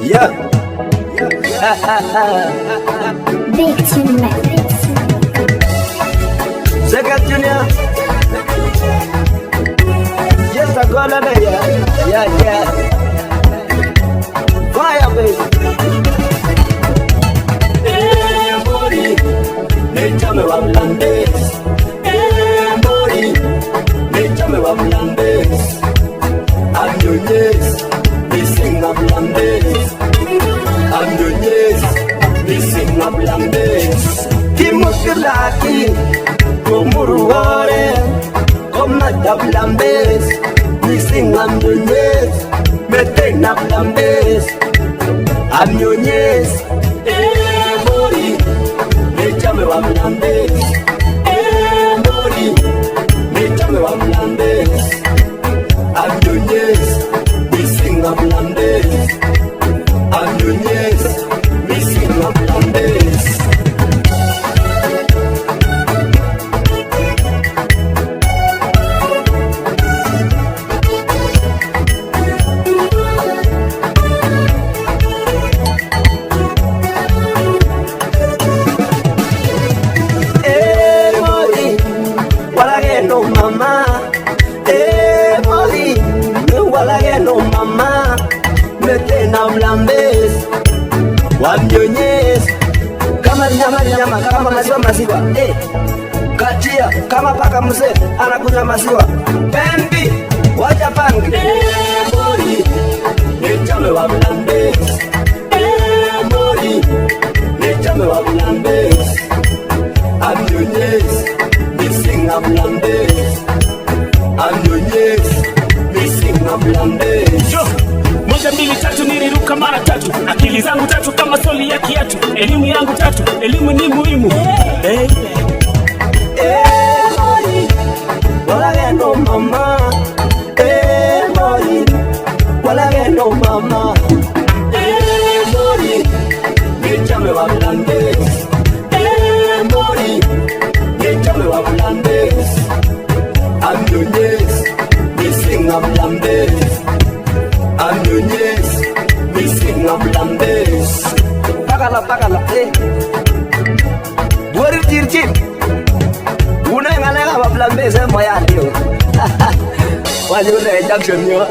Yeah. Big Tune Mix. Second Junior. Yes, I got it. Yeah. Fire, baby. Mori, échame bablandes. Mori, échame bablandes. Añoñez, dicen bablandes. Añoñez, dicen bablandes. Kimukilaki, Muruore, Koma bablandes. Dicen añoñez, meten bablandes. Añoñez. Mori, échame bablandes. Mori, échame bablandes. Añoñez, dicen bablandes. Añoñez, dicen bablandes. Mama, Mori, no mama, meten hablambes, wanyonyes, kama nyama, kama maziwa, kachia, kama paka mzee, anakunywa maziwa, Pembi, wacha pangi, Mori, échame hablambes, Mori, échame hablambes, wanyonyes, dicen hablambes. Añoñez, missing bablandes. Moja mbili tatu niliruka mara tatu. Akili zangu tatu kama soli ya kiatu. Elimu yangu tatu, elimu ni muhimu. Mori, walagendo mama. Mori, walagendo mama. Mori, échame bablandes. Mori, échame bablandes. Añoñez, dicen bablandes. Añoñez, dicen bablandes. Págala, Buari tirchip. Una ngalaga bablandes moya tío. Wajule Jackson yo.